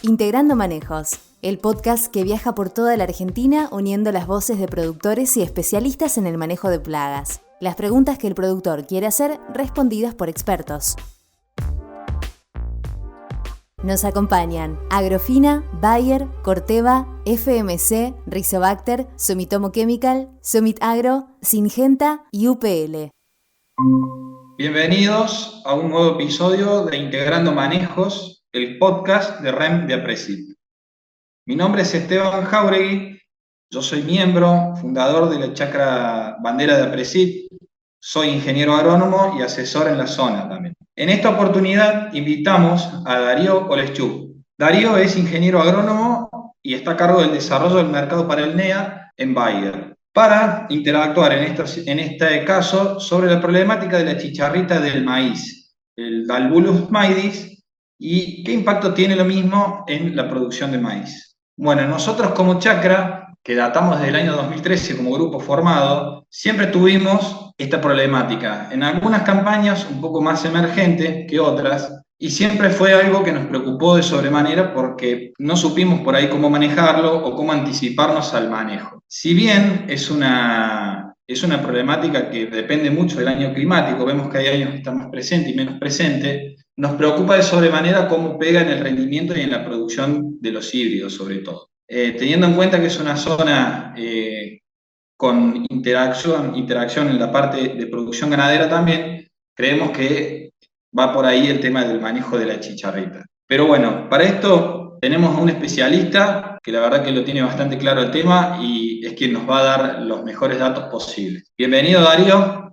Integrando Manejos, el podcast que viaja por toda la Argentina uniendo las voces de productores y especialistas en el manejo de plagas. Las preguntas que el productor quiere hacer respondidas por expertos. Nos acompañan Agrofina, Bayer, Corteva, FMC, Rizobacter, Sumitomo Chemical, Sumit Agro, Syngenta y UPL. Bienvenidos a un nuevo episodio de Integrando Manejos, el podcast de REM de Apresit. Mi nombre es Esteban Jauregui, yo soy miembro, fundador de la Chacra Bandera de Apresit, soy ingeniero agrónomo y asesor en la zona también. En esta oportunidad invitamos a Darío Oleschuk. Darío es ingeniero agrónomo y está a cargo del desarrollo del mercado para el NEA en Bayer, para interactuar en este caso sobre la problemática de la chicharrita del maíz, el Dalbulus maidis, y qué impacto tiene lo mismo en la producción de maíz. Bueno, nosotros como Chacra, que datamos del año 2013 como grupo formado, siempre tuvimos esta problemática. En algunas campañas un poco más emergente que otras, y siempre fue algo que nos preocupó de sobremanera porque no supimos por ahí cómo manejarlo o cómo anticiparnos al manejo. Si bien es una problemática que depende mucho del año climático, vemos que hay años que están más presentes y menos presentes, nos preocupa de sobremanera cómo pega en el rendimiento y en la producción de los híbridos, sobre todo. Teniendo en cuenta que es una zona con interacción en la parte de producción ganadera también, creemos que va por ahí el tema del manejo de la chicharrita. Pero bueno, para esto tenemos a un especialista que la verdad que lo tiene bastante claro el tema y es quien nos va a dar los mejores datos posibles. Bienvenido, Darío.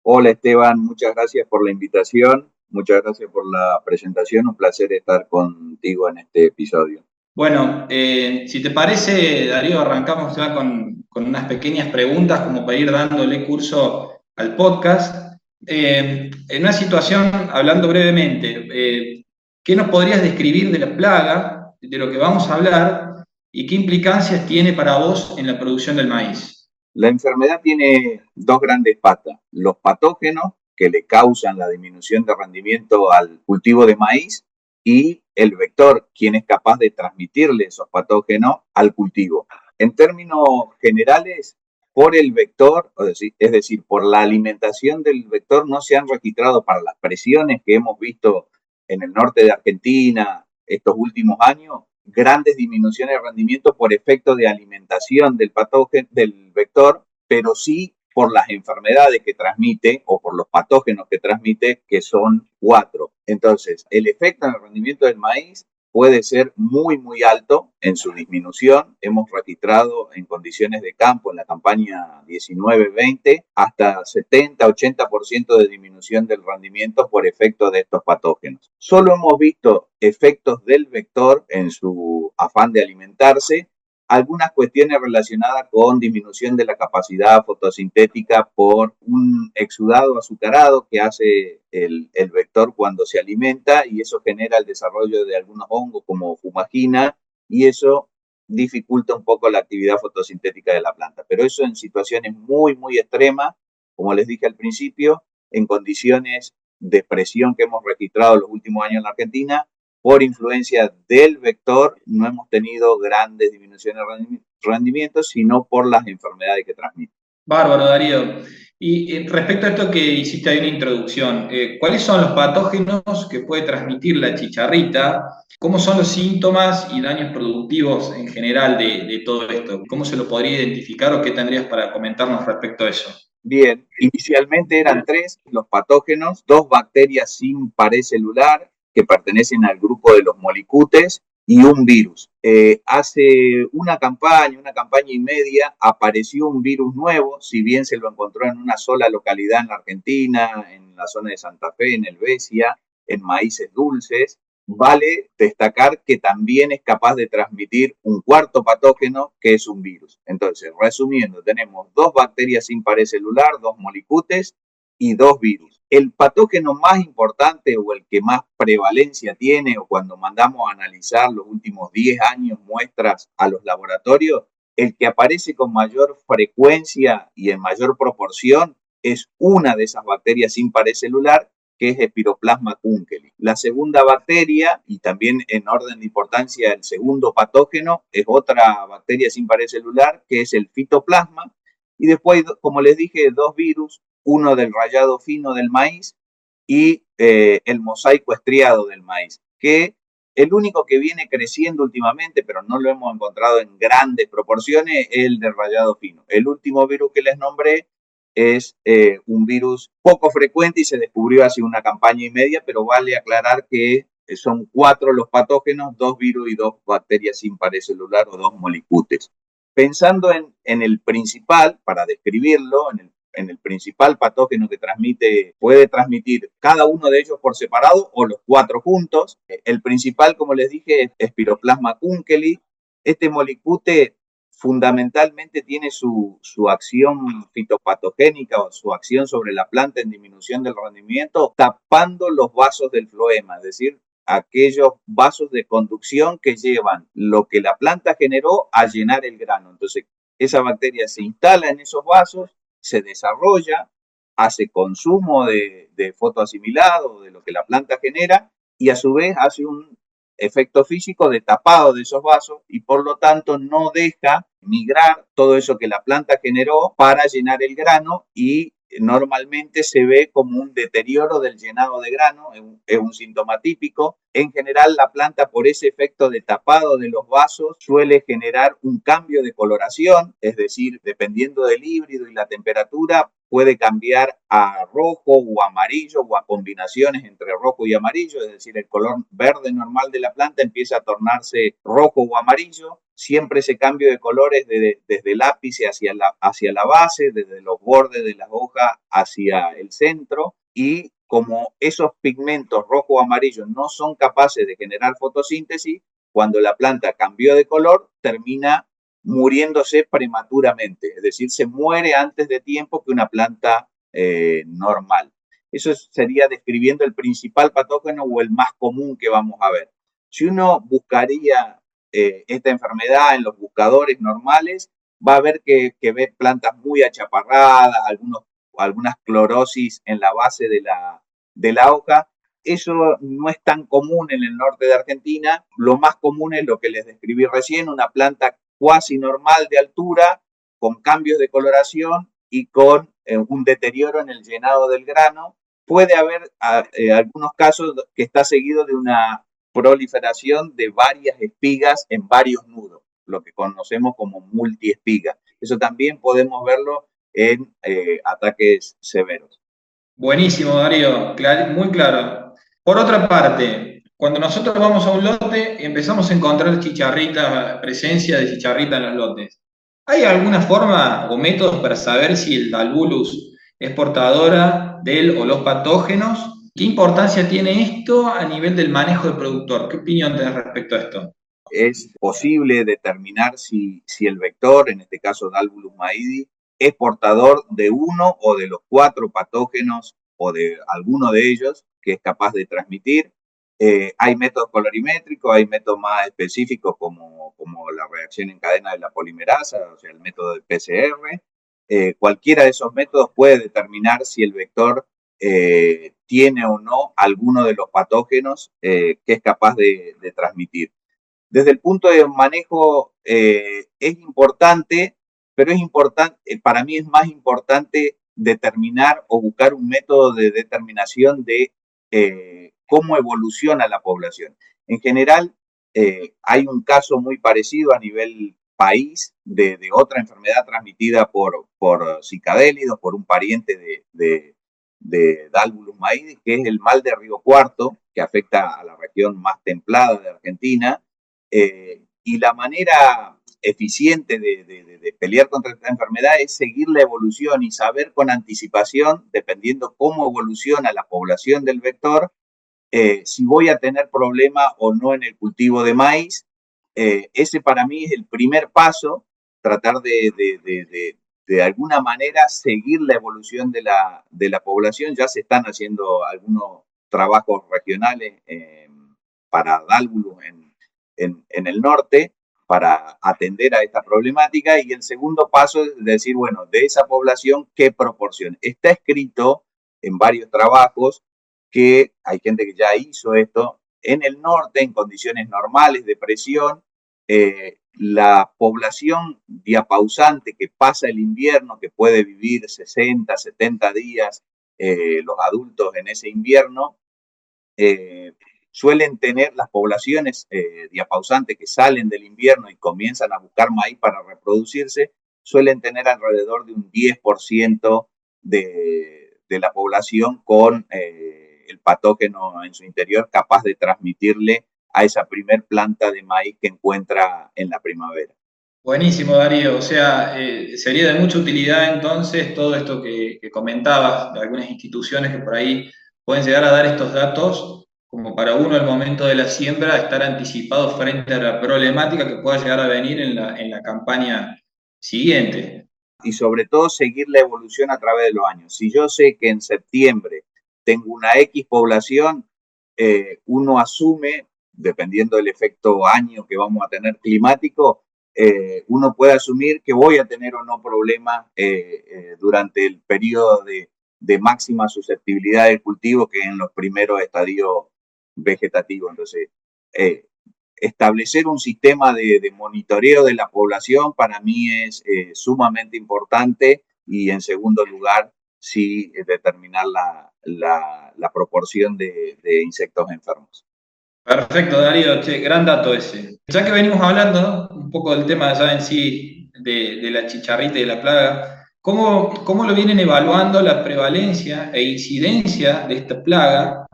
Hola Esteban, muchas gracias por la invitación, muchas gracias por la presentación, un placer estar contigo en este episodio. Bueno, si te parece, Darío, arrancamos ya con unas pequeñas preguntas como para ir dándole curso al podcast. En una situación, hablando brevemente, ¿qué nos podrías describir de la plaga, de lo que vamos a hablar, y qué implicancias tiene para vos en la producción del maíz? La enfermedad tiene dos grandes patas, los patógenos que le causan la disminución de rendimiento al cultivo de maíz y el vector, quien es capaz de transmitirle esos patógenos al cultivo. En términos generales, por el vector, es decir, por la alimentación del vector, no se han registrado para las presiones que hemos visto en el norte de Argentina estos últimos años, grandes disminuciones de rendimiento por efecto de alimentación del patógeno, del vector, pero sí por las enfermedades que transmite o por los patógenos que transmite, que son 4. Entonces, el efecto en el rendimiento del maíz puede ser muy, muy alto en su disminución. Hemos registrado en condiciones de campo en la campaña 19-20 hasta 70-80% de disminución del rendimiento por efecto de estos patógenos. Solo hemos visto efectos del vector en su afán de alimentarse, algunas cuestiones relacionadas con disminución de la capacidad fotosintética por un exudado azucarado que hace el vector cuando se alimenta, y eso genera el desarrollo de algunos hongos como fumagina, y eso dificulta un poco la actividad fotosintética de la planta. Pero eso en situaciones muy, muy extremas, como les dije al principio, en condiciones de presión que hemos registrado en los últimos años en la Argentina, por influencia del vector, no hemos tenido grandes disminuciones de rendimiento, sino por las enfermedades que transmite. Bárbaro, Darío. Y respecto a esto que hiciste ahí una introducción, ¿cuáles son los patógenos que puede transmitir la chicharrita? ¿Cómo son los síntomas y daños productivos en general de todo esto? ¿Cómo se lo podría identificar o qué tendrías para comentarnos respecto a eso? Bien, inicialmente eran 3 los patógenos, 2 bacterias sin pared celular que pertenecen al grupo de los molicutes y un virus. Hace una campaña y media, apareció un virus nuevo, si bien se lo encontró en una sola localidad en la Argentina, en la zona de Santa Fe, en Helvecia, en maíces dulces. Vale destacar que también es capaz de transmitir un cuarto patógeno, que es un virus. Entonces, resumiendo, tenemos 2 bacterias sin pared celular, 2 molicutes y 2 virus. El patógeno más importante o el que más prevalencia tiene, o cuando mandamos a analizar los últimos 10 años muestras a los laboratorios, el que aparece con mayor frecuencia y en mayor proporción es una de esas bacterias sin pared celular, que es Espiroplasma kunkeli. La segunda bacteria, y también en orden de importancia el segundo patógeno, es otra bacteria sin pared celular, que es el fitoplasma. Y después, como les dije, dos virus, uno del rayado fino del maíz y el mosaico estriado del maíz, que el único que viene creciendo últimamente, pero no lo hemos encontrado en grandes proporciones, es el del rayado fino. El último virus que les nombré es un virus poco frecuente y se descubrió hace una campaña y media, pero vale aclarar que son 4 los patógenos, 2 virus y 2 bacterias sin pared celular o 2 molicutes. Pensando en el principal, para describirlo, en el principal patógeno que puede transmitir cada uno de ellos por separado o los 4 juntos. El principal, como les dije, es Spiroplasma kunkeli. Este molicute fundamentalmente tiene su acción fitopatogénica o su acción sobre la planta en disminución del rendimiento, tapando los vasos del floema, es decir, aquellos vasos de conducción que llevan lo que la planta generó a llenar el grano. Entonces, esa bacteria se instala en esos vasos, se desarrolla, hace consumo de fotoasimilado, de lo que la planta genera, y a su vez hace un efecto físico de tapado de esos vasos y por lo tanto no deja migrar todo eso que la planta generó para llenar el grano, y normalmente se ve como un deterioro del llenado de grano, es un síntoma típico. En general, la planta, por ese efecto de tapado de los vasos, suele generar un cambio de coloración, es decir, dependiendo del híbrido y la temperatura, puede cambiar a rojo o amarillo o a combinaciones entre rojo y amarillo, es decir, el color verde normal de la planta empieza a tornarse rojo o amarillo. Siempre ese cambio de colores desde el ápice hacia la base, desde los bordes de las hojas hacia el centro, y como esos pigmentos rojo o amarillo no son capaces de generar fotosíntesis, cuando la planta cambió de color, termina muriéndose prematuramente, es decir, se muere antes de tiempo que una planta normal. Eso sería describiendo el principal patógeno o el más común que vamos a ver. Si uno buscaría esta enfermedad en los buscadores normales, va a ver que ve plantas muy achaparradas, algunas clorosis en la base de la hoja. Eso no es tan común en el norte de Argentina. Lo más común es lo que les describí recién, una planta cuasi normal de altura, con cambios de coloración y con un deterioro en el llenado del grano. Puede haber algunos casos que está seguido de una proliferación de varias espigas en varios nudos, lo que conocemos como multiespiga. Eso también podemos verlo en ataques severos. Buenísimo, Darío, muy claro. Por otra parte, cuando nosotros vamos a un lote, empezamos a encontrar chicharritas, presencia de chicharrita en los lotes. ¿Hay alguna forma o métodos para saber si el Dalbulus es portadora del o los patógenos? ¿Qué importancia tiene esto a nivel del manejo del productor? ¿Qué opinión tenés respecto a esto? Es posible determinar si el vector, en este caso Dalbulus maidi, es portador de uno o de los 4 patógenos o de alguno de ellos que es capaz de transmitir. Hay métodos colorimétricos, hay métodos más específicos como la reacción en cadena de la polimerasa, o sea, el método de PCR. Cualquiera de esos métodos puede determinar si el vector tiene o no alguno de los patógenos que es capaz de transmitir. Desde el punto de manejo es importante, pero para mí es más importante determinar o buscar un método de determinación de cómo evoluciona la población. En general, hay un caso muy parecido a nivel país de otra enfermedad transmitida por cicadélidos, por un pariente de Dalbulus maidi, que es el mal de Río Cuarto, que afecta a la región más templada de Argentina. Y la manera eficiente de pelear contra esta enfermedad es seguir la evolución y saber con anticipación, dependiendo cómo evoluciona la población del vector, si voy a tener problema o no en el cultivo de maíz. Ese para mí es el primer paso, tratar de alguna manera seguir la evolución de la población. Ya se están haciendo algunos trabajos regionales para Dalbulus en el norte para atender a esta problemática, y el segundo paso es decir, bueno, de esa población, ¿qué proporción? Está escrito en varios trabajos que hay gente que ya hizo esto. En el norte, en condiciones normales de presión, la población diapausante que pasa el invierno, que puede vivir 60, 70 días, los adultos en ese invierno, suelen tener las poblaciones diapausantes que salen del invierno y comienzan a buscar maíz para reproducirse, suelen tener alrededor de un 10% de la población con el patógeno en su interior capaz de transmitirle a esa primer planta de maíz que encuentra en la primavera. Buenísimo, Darío. O sea, sería de mucha utilidad entonces todo esto que comentabas de algunas instituciones que por ahí pueden llegar a dar estos datos como para uno al momento de la siembra estar anticipado frente a la problemática que pueda llegar a venir en la campaña siguiente. Y sobre todo seguir la evolución a través de los años. Si yo sé que en septiembre tengo una X población, uno asume, dependiendo del efecto año que vamos a tener climático, uno puede asumir que voy a tener o no problemas durante el periodo de máxima susceptibilidad del cultivo, que es en los primeros estadios vegetativos. Entonces, establecer un sistema de monitoreo de la población para mí es sumamente importante, y en segundo lugar, sí, determinar la proporción de insectos enfermos. Perfecto, Darío. Che, gran dato ese. Ya que venimos hablando, ¿no?, un poco del tema ya en sí de la chicharrita y de la plaga, ¿cómo lo vienen evaluando la prevalencia e incidencia de esta plaga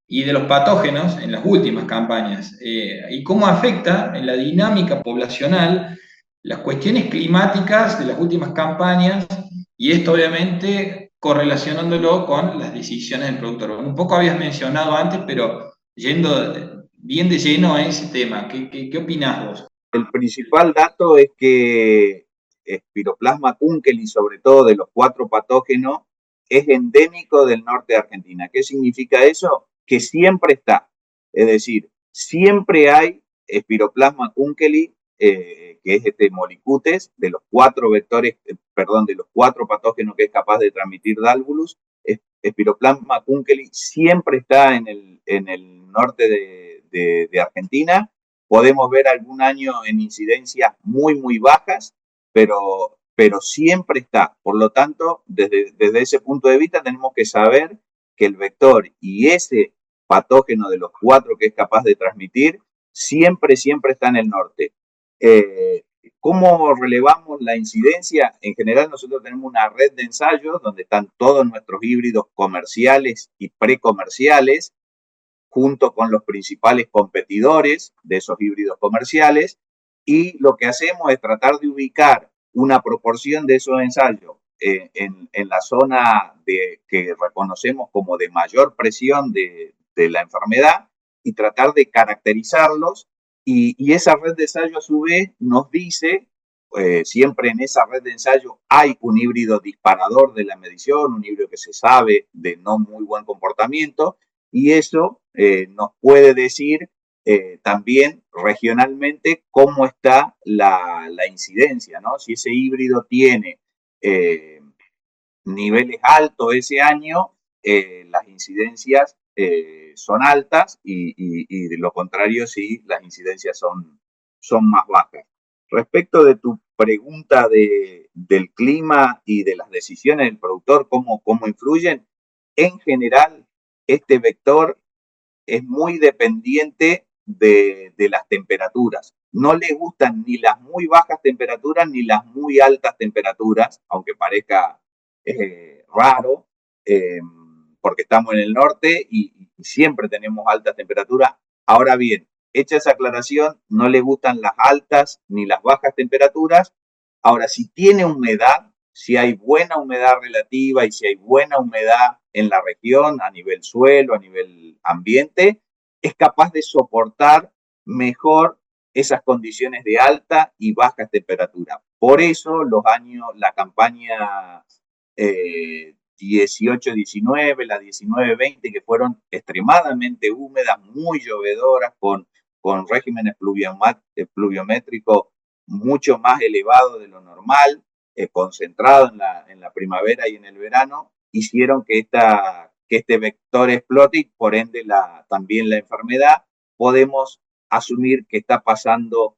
y de los patógenos en las últimas campañas? ¿Y cómo afecta en la dinámica poblacional las cuestiones climáticas de las últimas campañas? Y esto obviamente correlacionándolo con las decisiones del productor. Un poco habías mencionado antes, pero yendo bien de lleno a ese tema, ¿qué opinás vos? El principal dato es que Spiroplasma kunkeli, sobre todo de los 4 patógenos, es endémico del norte de Argentina. ¿Qué significa eso? Que siempre está. Es decir, siempre hay Spiroplasma kunkeli, que es este Molicutes, de los 4 vectores, de los 4 patógenos que es capaz de transmitir Dálvulus. Spiroplasma kunkeli siempre está en el norte de Argentina. Podemos ver algún año en incidencias muy bajas, pero siempre está. Por lo tanto, desde ese punto de vista tenemos que saber que el vector y ese patógeno de los 4 que es capaz de transmitir, siempre está en el norte. ¿Cómo relevamos la incidencia? En general nosotros tenemos una red de ensayos donde están todos nuestros híbridos comerciales y precomerciales, junto con los principales competidores de esos híbridos comerciales, y lo que hacemos es tratar de ubicar una proporción de esos ensayos en la zona que reconocemos como de mayor presión de la enfermedad, y tratar de caracterizarlos, y esa red de ensayo a su vez nos dice, siempre en esa red de ensayo hay un híbrido disparador de la medición, un híbrido que se sabe de no muy buen comportamiento, y eso nos puede decir también regionalmente cómo está la incidencia, ¿no? Si ese híbrido tiene niveles altos ese año, las incidencias son altas, y de lo contrario, sí, las incidencias son más bajas. Respecto de tu pregunta del clima y de las decisiones del productor, cómo influyen, en general, este vector es muy dependiente de las temperaturas. No le gustan ni las muy bajas temperaturas ni las muy altas temperaturas, aunque parezca raro, porque estamos en el norte y siempre tenemos altas temperaturas. Ahora bien, hecha esa aclaración, no le gustan las altas ni las bajas temperaturas. Ahora, si tiene humedad, si hay buena humedad relativa y si hay buena humedad en la región, a nivel suelo, a nivel ambiente, es capaz de soportar mejor esas condiciones de alta y bajas temperaturas. Por eso la campaña 18-19, la 19-20, que fueron extremadamente húmedas, muy llovedoras, con regímenes pluviométricos mucho más elevados de lo normal, concentrado en la primavera y en el verano, hicieron que esta que este vector explote y por ende también la enfermedad, podemos asumir que está pasando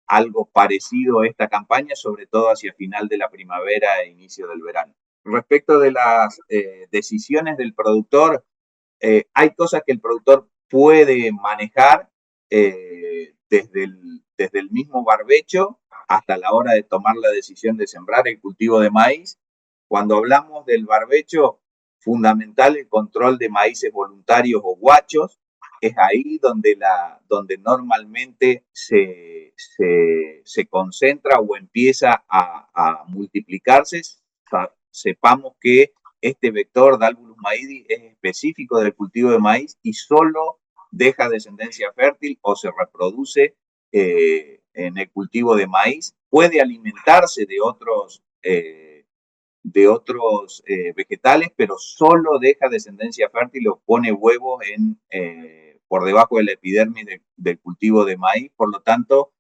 algo parecido a esta campaña, sobre todo hacia final de la primavera e inicio del verano. Respecto de las decisiones del productor, hay cosas que el productor puede manejar desde el mismo barbecho hasta la hora de tomar la decisión de sembrar el cultivo de maíz. Cuando hablamos del barbecho, fundamental el control de maíces voluntarios o guachos. Es ahí donde normalmente se concentra o empieza a multiplicarse. Sepamos que este vector Dalbulus maidi es específico del cultivo de maíz y solo deja descendencia fértil o se reproduce en el cultivo de maíz. Puede alimentarse de otros vegetales, pero solo deja descendencia fértil o pone huevos por debajo de la epidermis del cultivo de maíz. Por lo tanto,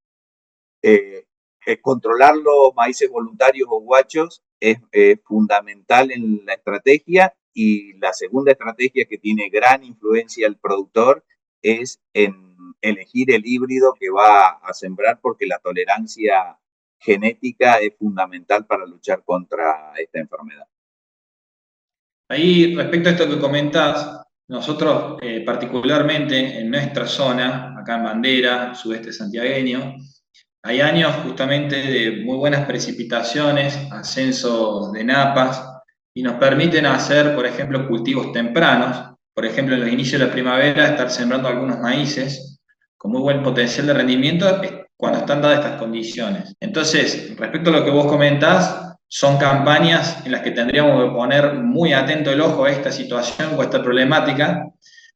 controlar los maíces voluntarios o guachos es fundamental en la estrategia. Y la segunda estrategia que tiene gran influencia el productor es en elegir el híbrido que va a sembrar, porque la tolerancia genética es fundamental para luchar contra esta enfermedad. Ahí, respecto a esto que comentas, nosotros particularmente en nuestra zona, acá en Bandera, sudeste santiagueño, hay años justamente de muy buenas precipitaciones, ascenso de napas, y nos permiten hacer, por ejemplo, cultivos tempranos. Por ejemplo, en los inicios de la primavera, estar sembrando algunos maíces con muy buen potencial de rendimiento cuando están dadas estas condiciones. Entonces, respecto a lo que vos comentás, son campañas en las que tendríamos que poner muy atento el ojo a esta situación o a esta problemática,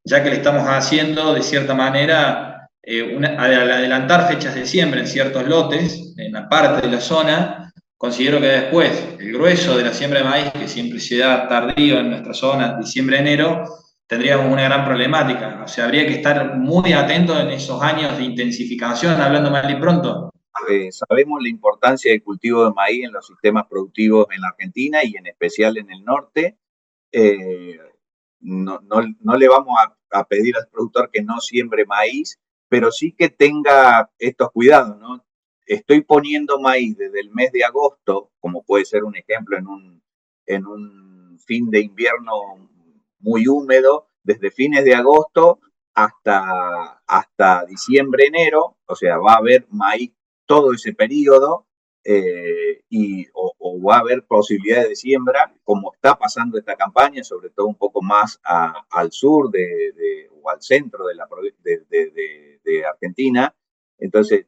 ya que le estamos haciendo, de cierta manera, al adelantar fechas de siembra en ciertos lotes, en la parte de la zona. Considero que después, el grueso de la siembra de maíz, que siempre se da tardío en nuestra zona, diciembre-enero, tendríamos una gran problemática. O sea, habría que estar muy atento en esos años de intensificación, hablando mal y pronto. Sabemos la importancia del cultivo de maíz en los sistemas productivos en la Argentina y en especial en el norte. No le vamos a pedir al productor que no siembre maíz, pero sí que tenga estos cuidados, ¿no? Estoy poniendo maíz desde el mes de agosto, como puede ser un ejemplo en un fin de invierno muy húmedo, desde fines de agosto hasta diciembre, enero, o sea, va a haber maíz todo ese periodo o va a haber posibilidades de siembra, como está pasando esta campaña, sobre todo un poco más al sur o al centro de Argentina. Entonces,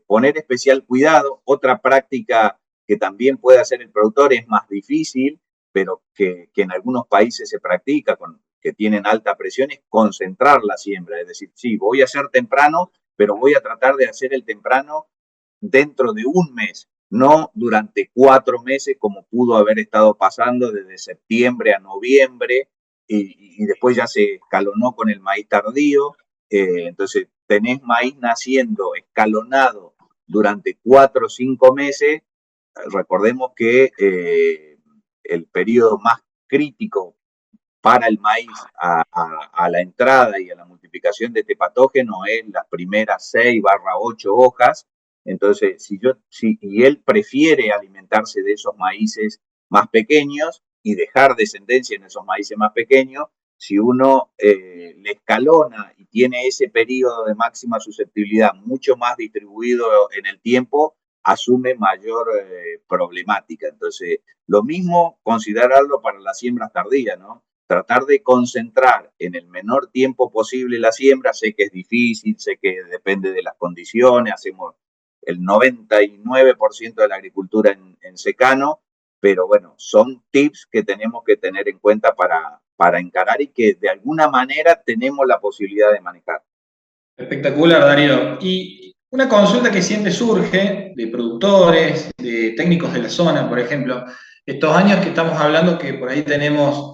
poner especial cuidado. Otra práctica que también puede hacer el productor, es más difícil, pero que en algunos países se practica, que tienen alta presión, es concentrar la siembra. Es decir, sí, voy a hacer temprano, pero voy a tratar de hacer el temprano dentro de un mes, no durante 4 meses como pudo haber estado pasando desde septiembre a noviembre y después ya se escalonó con el maíz tardío. Entonces tenés maíz naciendo escalonado durante 4 o 5 meses. Recordemos que el periodo más crítico para el maíz a la entrada y a la multiplicación de este patógeno es las primeras 6/8 hojas. Entonces, y él prefiere alimentarse de esos maíces más pequeños y dejar descendencia en esos maíces más pequeños, si uno le escalona y tiene ese periodo de máxima susceptibilidad mucho más distribuido en el tiempo, asume mayor problemática. Entonces, lo mismo considerarlo para las siembras tardías, ¿no? Tratar de concentrar en el menor tiempo posible la siembra. Sé que es difícil, sé que depende de las condiciones, hacemos el 99% de la agricultura en secano, pero bueno, son tips que tenemos que tener en cuenta para encarar y que de alguna manera tenemos la posibilidad de manejar. Espectacular, Darío. Y una consulta que siempre surge de productores, de técnicos de la zona, por ejemplo, estos años que estamos hablando que por ahí tenemos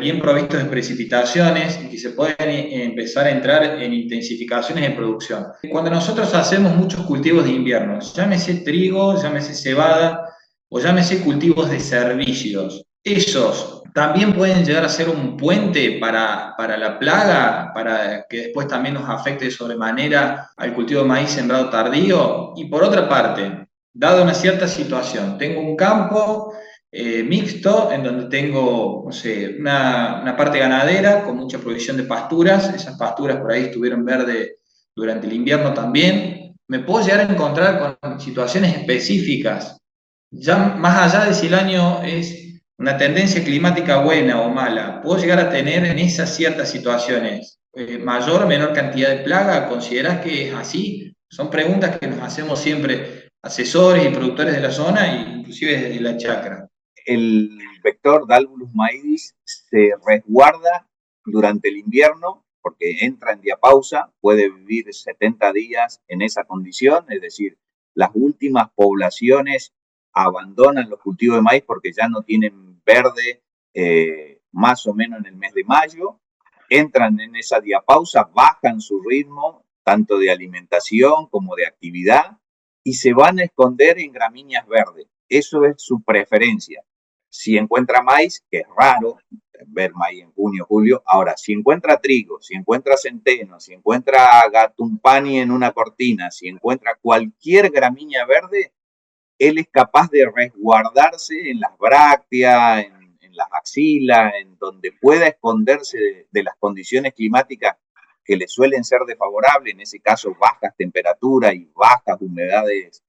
bien provistos de precipitaciones y que se pueden empezar a entrar en intensificaciones de producción. Cuando nosotros hacemos muchos cultivos de invierno, llámese trigo, llámese cebada o llámese cultivos de servicios, esos también pueden llegar a ser un puente para la plaga, para que después también nos afecte de sobremanera al cultivo de maíz sembrado tardío. Y por otra parte, dada una cierta situación, tengo un campo mixto en donde tengo, no sé, una parte ganadera con mucha provisión de pasturas. Esas pasturas por ahí estuvieron verdes durante el invierno también. Me puedo llegar a encontrar con situaciones específicas, ya más allá de si el año es una tendencia climática buena o mala, puedo llegar a tener en esas ciertas situaciones mayor o menor cantidad de plaga. ¿Considerás que es así? Son preguntas que nos hacemos siempre asesores y productores de la zona, e inclusive desde la chacra. El vector Dalvulus maidis se resguarda durante el invierno porque entra en diapausa, puede vivir 70 días en esa condición, es decir, las últimas poblaciones abandonan los cultivos de maíz porque ya no tienen verde más o menos en el mes de mayo, entran en esa diapausa, bajan su ritmo tanto de alimentación como de actividad y se van a esconder en gramíneas verdes. Eso es su preferencia. Si encuentra maíz, que es raro ver maíz en junio, julio, ahora, si encuentra trigo, si encuentra centeno, si encuentra gatumpani en una cortina, si encuentra cualquier gramínea verde, él es capaz de resguardarse en las brácteas, en las axilas, en donde pueda esconderse de las condiciones climáticas que le suelen ser desfavorables, en ese caso bajas temperaturas y bajas humedades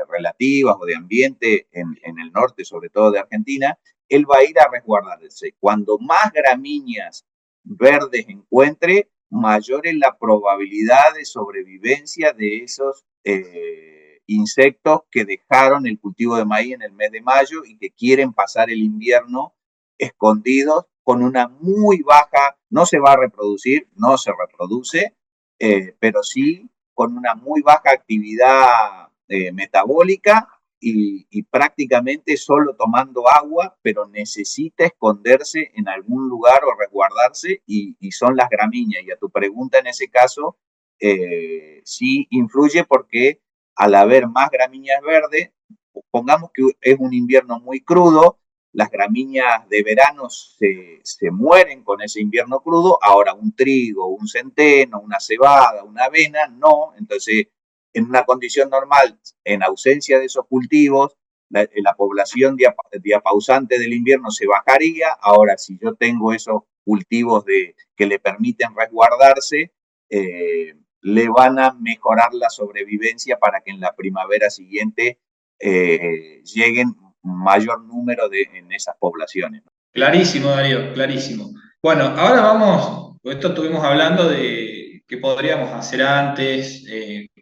relativas o de ambiente en el norte, sobre todo de Argentina, él va a ir a resguardarse. Cuando más gramíneas verdes encuentre, mayor es la probabilidad de sobrevivencia de esos insectos que dejaron el cultivo de maíz en el mes de mayo y que quieren pasar el invierno escondidos con una muy baja, no se va a reproducir, no se reproduce, pero sí con una muy baja actividad metabólica y prácticamente solo tomando agua, pero necesita esconderse en algún lugar o resguardarse y son las gramíneas. Y a tu pregunta en ese caso, sí influye porque al haber más gramíneas verdes, pongamos que es un invierno muy crudo, las gramíneas de verano se mueren con ese invierno crudo, ahora un trigo, un centeno, una cebada, una avena, no, entonces en una condición normal, en ausencia de esos cultivos, la población diapausante del invierno se bajaría, ahora si yo tengo esos cultivos que le permiten resguardarse, le van a mejorar la sobrevivencia para que en la primavera siguiente lleguen mayor número en esas poblaciones. Clarísimo, Darío, clarísimo. Bueno, ahora vamos, esto estuvimos hablando de qué podríamos hacer antes,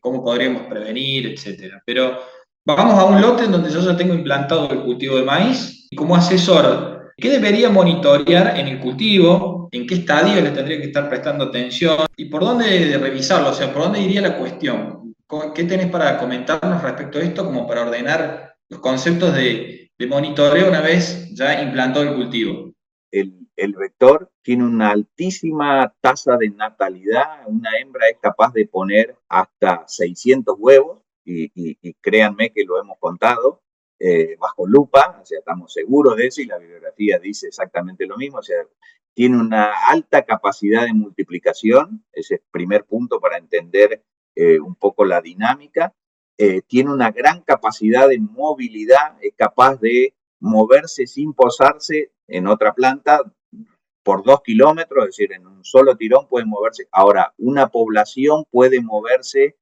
cómo podríamos prevenir, etcétera. Pero vamos a un lote en donde yo ya tengo implantado el cultivo de maíz y como asesor, ¿qué debería monitorear en el cultivo? ¿En qué estadio le tendría que estar prestando atención? ¿Y por dónde revisarlo? O sea, ¿por dónde iría la cuestión? ¿Qué tenés para comentarnos respecto a esto como para ordenar los conceptos de monitoreo una vez ya implantado el cultivo? El vector tiene una altísima tasa de natalidad, una hembra es capaz de poner hasta 600 huevos y créanme que lo hemos contado bajo lupa, o sea, estamos seguros de eso y la bibliografía dice exactamente lo mismo, o sea, tiene una alta capacidad de multiplicación, ese es el primer punto para entender un poco la dinámica, tiene una gran capacidad de movilidad, es capaz de moverse sin posarse en otra planta por 2 kilómetros, es decir, en un solo tirón puede moverse. Ahora, una población puede moverse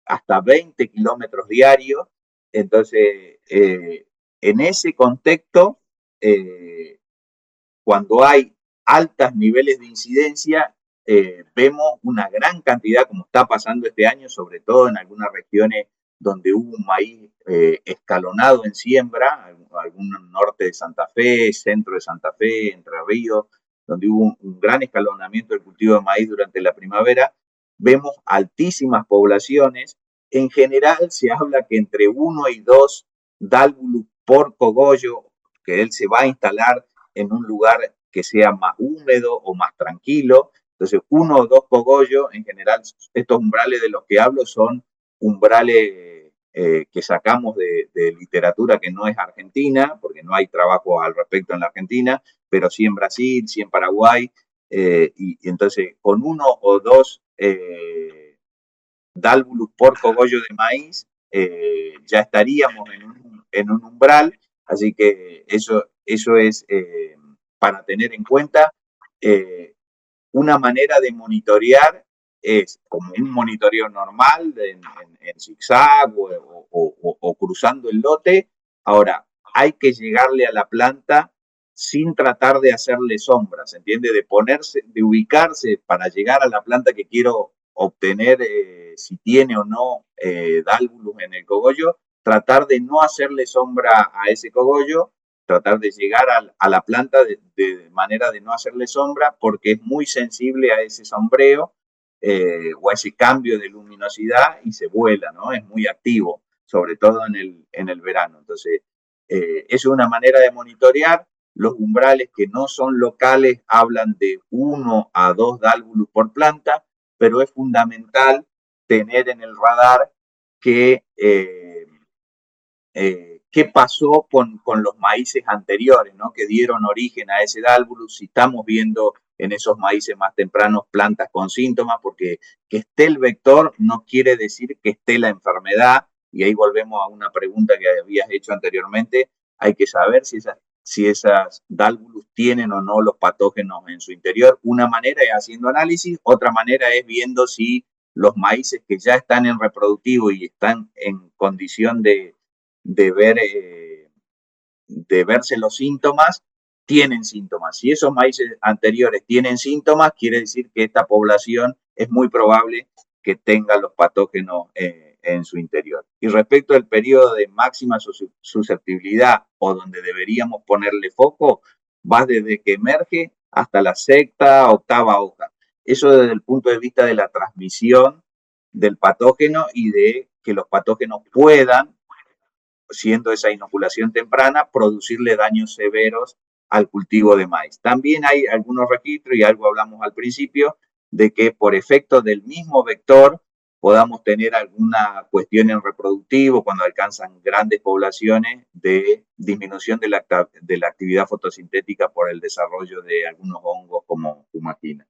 hasta 20 kilómetros diarios, entonces, en ese contexto, cuando hay altos niveles de incidencia, vemos una gran cantidad, como está pasando este año, sobre todo en algunas regiones donde hubo un maíz escalonado en siembra, algún norte de Santa Fe, centro de Santa Fe, Entre Ríos, donde hubo un gran escalonamiento del cultivo de maíz durante la primavera, vemos altísimas poblaciones. En general se habla que entre 1 y 2 dálvulus por cogollo, que él se va a instalar en un lugar que sea más húmedo o más tranquilo. Entonces, 1 o 2 cogollos, en general, estos umbrales de los que hablo son umbrales que sacamos de literatura que no es argentina, porque no hay trabajo al respecto en la Argentina, pero sí en Brasil, sí en Paraguay, y entonces con 1 o 2 dálvulus por cogollo de maíz ya estaríamos en un umbral, así que eso es para tener en cuenta. Una manera de monitorear es como un monitoreo normal en zigzag o cruzando el lote. Ahora, hay que llegarle a la planta sin tratar de hacerle sombras, ¿entiende? De ponerse, de ubicarse para llegar a la planta que quiero obtener, si tiene o no dálvulus en el cogollo, tratar de no hacerle sombra a ese cogollo, tratar de llegar a la planta de manera de no hacerle sombra, porque es muy sensible a ese sombreo o a ese cambio de luminosidad y se vuela, ¿no? Es muy activo, sobre todo en el verano. Entonces, es una manera de monitorear. Los umbrales que no son locales hablan de 1 a 2 dálvulus por planta, pero es fundamental tener en el radar que qué pasó con los maíces anteriores, ¿no? Que dieron origen a ese dálvulus, si estamos viendo en esos maíces más tempranos plantas con síntomas, porque que esté el vector no quiere decir que esté la enfermedad, y ahí volvemos a una pregunta que habías hecho anteriormente. Hay que saber si esas dálvulus tienen o no los patógenos en su interior. Una manera es haciendo análisis, otra manera es viendo si los maíces que ya están en reproductivo y están en condición de verse los síntomas, tienen síntomas. Si esos maíces anteriores tienen síntomas, quiere decir que esta población es muy probable que tenga los patógenos en su interior. Y respecto al periodo de máxima susceptibilidad o donde deberíamos ponerle foco, va desde que emerge hasta la sexta, octava hoja. Eso desde el punto de vista de la transmisión del patógeno y de que los patógenos puedan, siendo esa inoculación temprana, producirle daños severos al cultivo de maíz. También hay algunos registros, y algo hablamos al principio, de que por efecto del mismo vector podamos tener alguna cuestión en reproductivo cuando alcanzan grandes poblaciones de disminución de la actividad fotosintética por el desarrollo de algunos hongos como fumagina.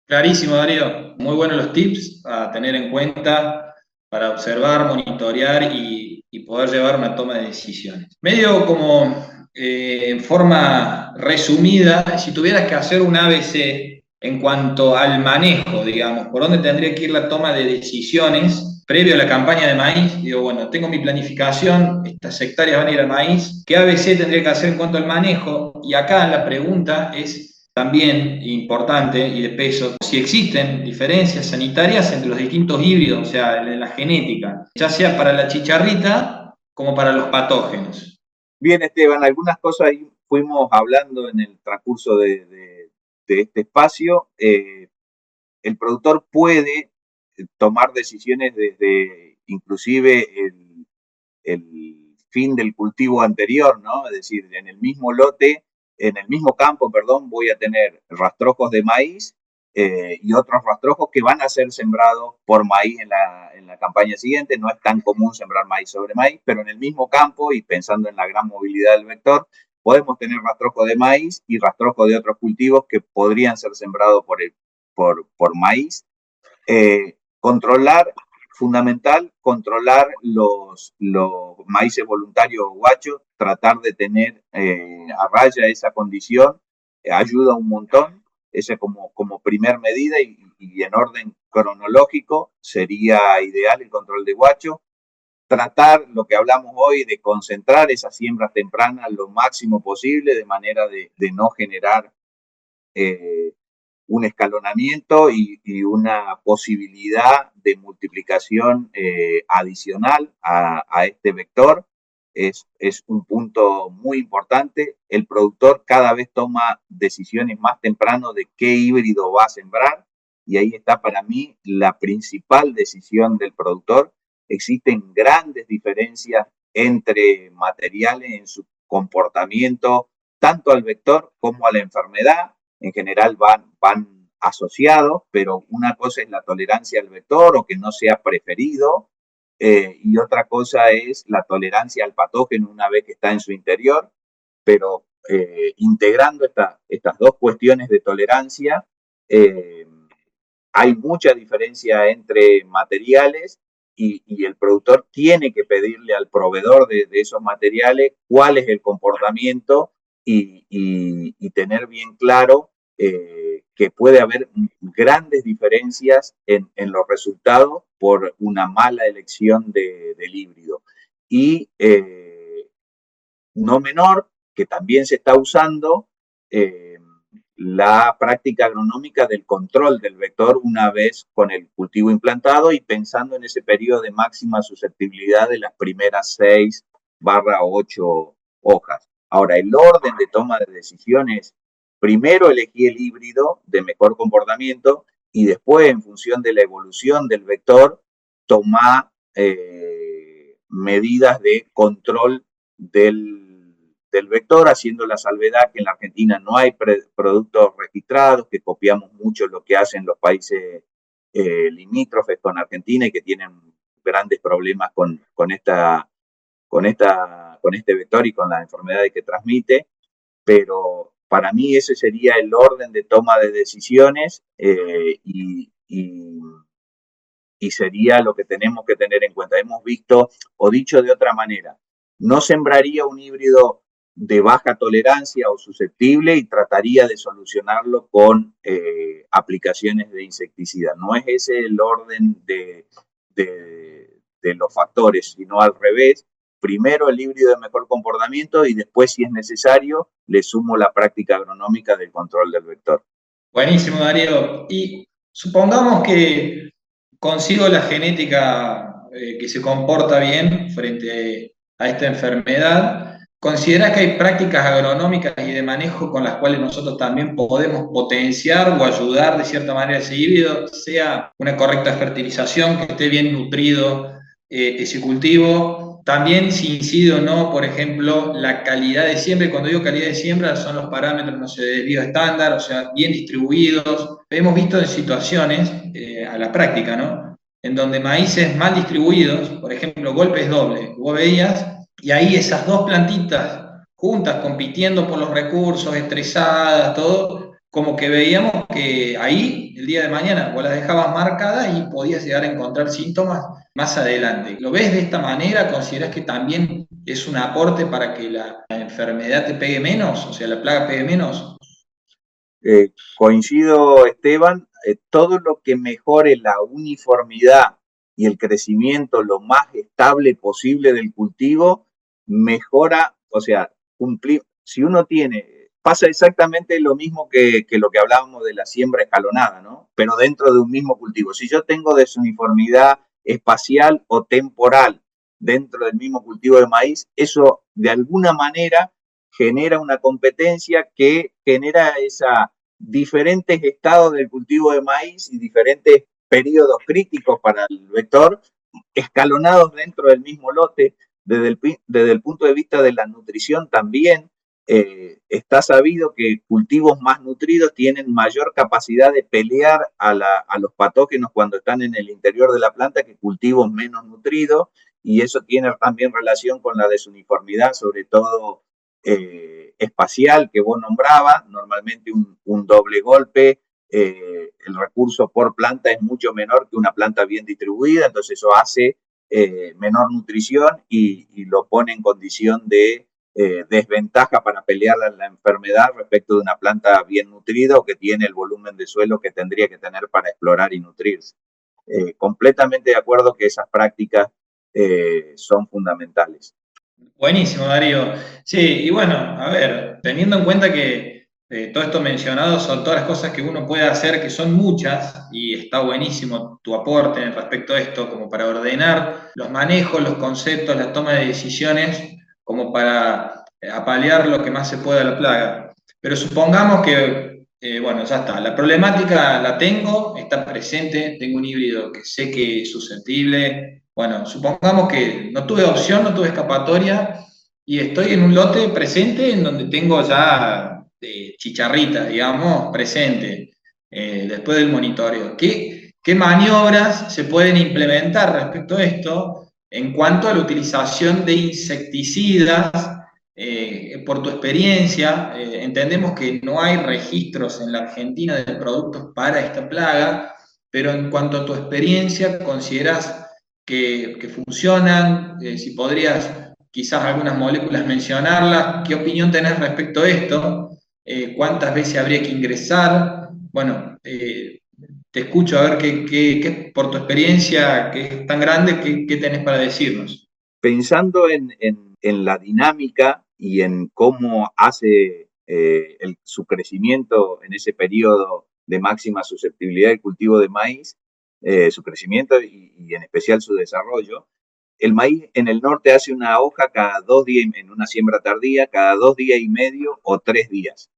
Clarísimo, Darío. Muy buenos los tips a tener en cuenta para observar, monitorear y poder llevar una toma de decisiones. Medio como en forma resumida, si tuvieras que hacer un ABC en cuanto al manejo, digamos, por dónde tendría que ir la toma de decisiones previo a la campaña de maíz, digo, bueno, tengo mi planificación, estas hectáreas van a ir al maíz, ¿qué ABC tendría que hacer en cuanto al manejo? Y acá la pregunta es también importante y de peso, si existen diferencias sanitarias entre los distintos híbridos, o sea, en la genética, ya sea para la chicharrita como para los patógenos. Bien, Esteban, algunas cosas ahí fuimos hablando en el transcurso de este espacio. El productor puede tomar decisiones desde inclusive el fin del cultivo anterior, ¿no? Es decir, en el mismo lote, en el mismo campo, perdón, voy a tener rastrojos de maíz y otros rastrojos que van a ser sembrados por maíz en la campaña siguiente. No es tan común sembrar maíz sobre maíz, pero en el mismo campo y pensando en la gran movilidad del vector, podemos tener rastrojo de maíz y rastrojo de otros cultivos que podrían ser sembrados por maíz. Controlar, fundamental, controlar los maíces voluntarios o guachos, tratar de tener a raya esa condición, ayuda un montón. Esa como primer medida y en orden cronológico sería ideal el control de guacho. Tratar, lo que hablamos hoy, de concentrar esas siembras tempranas lo máximo posible, de manera de no generar un escalonamiento y una posibilidad de multiplicación adicional a este vector. Es un punto muy importante. El productor cada vez toma decisiones más temprano de qué híbrido va a sembrar, y ahí está para mí la principal decisión del productor. Existen grandes diferencias entre materiales en su comportamiento, tanto al vector como a la enfermedad. En general van asociados, pero una cosa es la tolerancia al vector o que no sea preferido, y otra cosa es la tolerancia al patógeno una vez que está en su interior, pero integrando estas dos cuestiones de tolerancia, hay mucha diferencia entre materiales y el productor tiene que pedirle al proveedor de esos materiales cuál es el comportamiento y tener bien claro que puede haber grandes diferencias en los resultados por una mala elección del híbrido. Y no menor, que también se está usando, la práctica agronómica del control del vector una vez con el cultivo implantado y pensando en ese periodo de máxima susceptibilidad de las primeras 6/8 hojas. Ahora, el orden de toma de decisiones, primero elegí el híbrido de mejor comportamiento y después, en función de la evolución del vector, tomar medidas de control del vector, haciendo la salvedad que en la Argentina no hay productos registrados, que copiamos mucho lo que hacen los países limítrofes con Argentina y que tienen grandes problemas con este vector y con las enfermedades que transmite, pero para mí ese sería el orden de toma de decisiones y sería lo que tenemos que tener en cuenta. Hemos visto, o dicho de otra manera, no sembraría un híbrido de baja tolerancia o susceptible y trataría de solucionarlo con aplicaciones de insecticida. No es ese el orden de los factores, sino al revés. Primero el híbrido de mejor comportamiento y después, si es necesario, le sumo la práctica agronómica del control del vector. Buenísimo, Darío. Y supongamos que consigo la genética que se comporta bien frente a esta enfermedad. ¿Considerás que hay prácticas agronómicas y de manejo con las cuales nosotros también podemos potenciar o ayudar de cierta manera a ese híbrido, sea una correcta fertilización, que esté bien nutrido ese cultivo? También si incide o no, por ejemplo, la calidad de siembra. Y cuando digo calidad de siembra son los parámetros, no sé, de bioestándar, o sea, bien distribuidos. Hemos visto en situaciones, a la práctica, ¿no?, en donde maíces mal distribuidos, por ejemplo, golpes dobles, vos veías, y ahí esas dos plantitas juntas, compitiendo por los recursos, estresadas, todo, como que veíamos que ahí, el día de mañana, vos las dejabas marcadas y podías llegar a encontrar síntomas más adelante. ¿Lo ves de esta manera? ¿Considerás que también es un aporte para que la enfermedad te pegue menos, o sea, la plaga pegue menos? Coincido, Esteban, todo lo que mejore la uniformidad y el crecimiento lo más estable posible del cultivo, mejora, o sea, si uno pasa exactamente lo mismo que lo que hablábamos de la siembra escalonada, ¿no? Pero dentro de un mismo cultivo. Si yo tengo desuniformidad espacial o temporal dentro del mismo cultivo de maíz, eso de alguna manera genera una competencia que genera diferentes estados del cultivo de maíz y diferentes periodos críticos para el vector, escalonados dentro del mismo lote. Desde el punto de vista de la nutrición también, está sabido que cultivos más nutridos tienen mayor capacidad de pelear a los patógenos cuando están en el interior de la planta que cultivos menos nutridos, y eso tiene también relación con la desuniformidad, sobre todo espacial, que vos nombrabas. Normalmente un doble golpe, el recurso por planta es mucho menor que una planta bien distribuida, entonces eso hace menor nutrición y lo pone en condición de desventaja para pelear la enfermedad respecto de una planta bien nutrida o que tiene el volumen de suelo que tendría que tener para explorar y nutrirse. Completamente de acuerdo que esas prácticas son fundamentales. Buenísimo, Darío. Sí, y bueno, a ver, teniendo en cuenta que todo esto mencionado son todas las cosas que uno puede hacer, que son muchas, y está buenísimo tu aporte respecto a esto, como para ordenar los manejos, los conceptos, la toma de decisiones, como para apalear lo que más se pueda a la plaga. Pero supongamos que, bueno, ya está, la problemática la tengo, está presente, tengo un híbrido que sé que es susceptible. Bueno, supongamos que no tuve opción, no tuve escapatoria y estoy en un lote presente en donde tengo ya chicharrita, digamos, presente, después del monitoreo. ¿Qué maniobras se pueden implementar respecto a esto en cuanto a la utilización de insecticidas? Por tu experiencia, entendemos que no hay registros en la Argentina de productos para esta plaga, pero en cuanto a tu experiencia, ¿consideras que funcionan? Si podrías quizás algunas moléculas mencionarlas, ¿qué opinión tenés respecto a esto? ¿Cuántas veces habría que ingresar? Bueno, te escucho a ver por tu experiencia, que es tan grande, qué tenés para decirnos. Pensando en la dinámica y en cómo hace su crecimiento en ese periodo de máxima susceptibilidad del cultivo de maíz, su crecimiento y en especial su desarrollo, el maíz en el norte hace una hoja cada 2 días, en una siembra tardía, cada 2 días y medio o 3 días.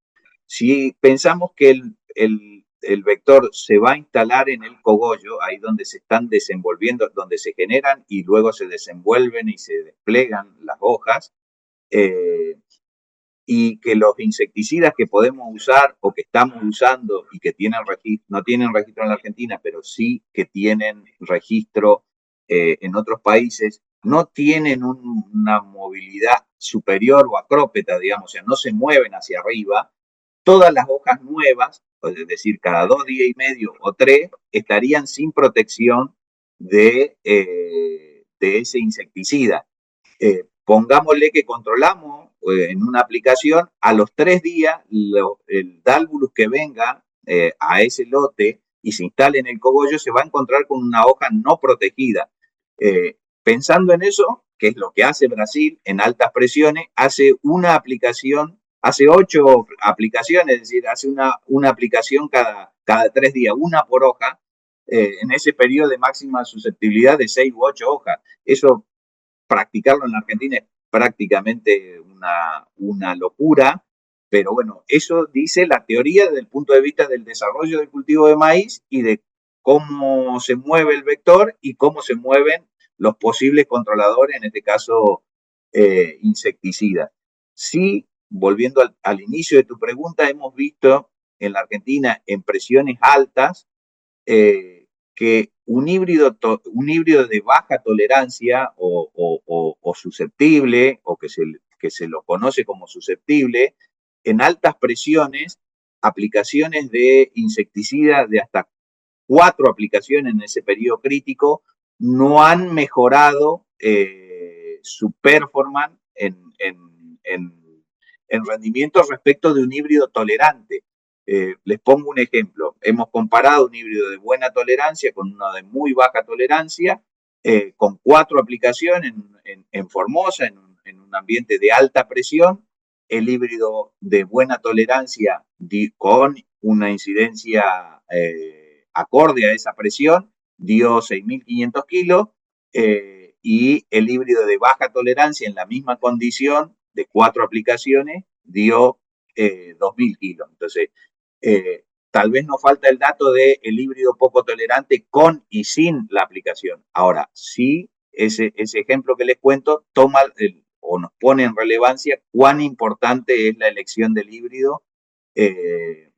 Si pensamos que el vector se va a instalar en el cogollo, ahí donde se están desenvolviendo, donde se generan y luego se desenvuelven y se desplegan las hojas, y que los insecticidas que podemos usar o que estamos usando y que no tienen registro en la Argentina, pero sí que tienen registro en otros países, no tienen una movilidad superior o acrópeta, digamos, o sea, no se mueven hacia arriba. Todas las hojas nuevas, es decir, cada 2 días y medio o 3, estarían sin protección de ese insecticida. Pongámosle que controlamos en una aplicación, a los 3 días el Dálvulus que venga a ese lote y se instale en el cogollo se va a encontrar con una hoja no protegida. Pensando en eso, que es lo que hace Brasil en altas presiones, hace una aplicación, hace 8 aplicaciones, es decir, hace una aplicación cada 3 días, una por hoja, en ese periodo de máxima susceptibilidad de 6 u 8 hojas. Eso, practicarlo en la Argentina es prácticamente una locura, pero bueno, eso dice la teoría desde el punto de vista del desarrollo del cultivo de maíz y de cómo se mueve el vector y cómo se mueven los posibles controladores, en este caso insecticidas. Sí, volviendo al inicio de tu pregunta, hemos visto en la Argentina en presiones altas que un híbrido de baja tolerancia o susceptible, o que se lo conoce como susceptible, en altas presiones, aplicaciones de insecticidas de hasta 4 aplicaciones en ese periodo crítico, no han mejorado su performance en rendimiento respecto de un híbrido tolerante. Les pongo un ejemplo. Hemos comparado un híbrido de buena tolerancia con uno de muy baja tolerancia, con 4 aplicaciones en Formosa, en un ambiente de alta presión. El híbrido de buena tolerancia con una incidencia acorde a esa presión dio 6.500 kilos, y el híbrido de baja tolerancia en la misma condición de 4 aplicaciones dio 2.000 kilos. Entonces, tal vez nos falta el dato del híbrido poco tolerante con y sin la aplicación. Ahora, sí, ese ejemplo que les cuento toma o nos pone en relevancia cuán importante es la elección del híbrido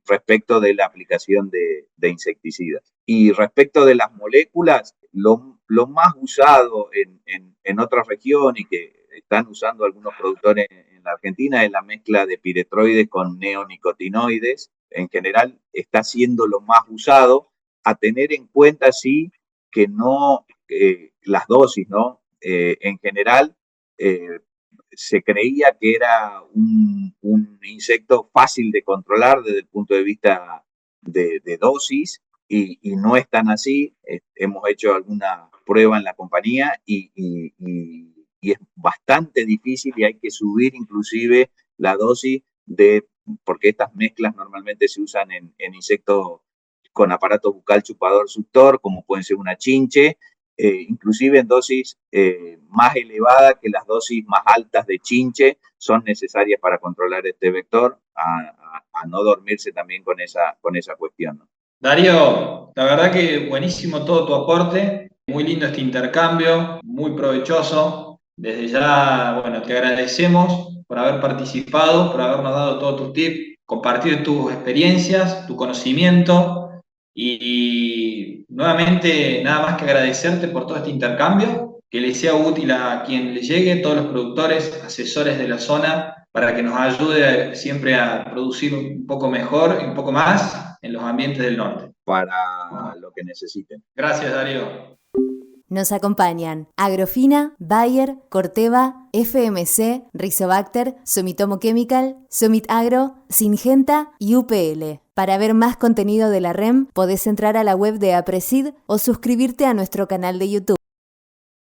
respecto de la aplicación de insecticidas. Y respecto de las moléculas, lo más usado en otras regiones y que están usando algunos productores en la Argentina es la mezcla de piretroides con neonicotinoides. En general está siendo lo más usado, a tener en cuenta sí que no las dosis, ¿no? En general se creía que era un insecto fácil de controlar desde el punto de vista de dosis y no es tan así. Hemos hecho alguna prueba en la compañía y es bastante difícil y hay que subir inclusive la dosis porque estas mezclas normalmente se usan en insectos con aparato bucal chupador suctor, como pueden ser una chinche, inclusive en dosis más elevadas que las dosis más altas de chinche son necesarias para controlar este vector, a no dormirse también con esa cuestión, ¿no? Darío, la verdad que buenísimo todo tu aporte, muy lindo este intercambio, muy provechoso. Desde ya, bueno, te agradecemos por haber participado, por habernos dado todos tus tips, compartir tus experiencias, tu conocimiento y Y nuevamente, nada más que agradecerte por todo este intercambio, que le sea útil a quien le llegue, todos los productores, asesores de la zona, para que nos ayude siempre a producir un poco mejor y un poco más en los ambientes del norte. Para lo que necesiten. Gracias, Darío. Nos acompañan Agrofina, Bayer, Corteva, FMC, Rizobacter, Sumitomo Chemical, Sumit Agro, Syngenta y UPL. Para ver más contenido de la REM, podés entrar a la web de APRESID o suscribirte a nuestro canal de YouTube.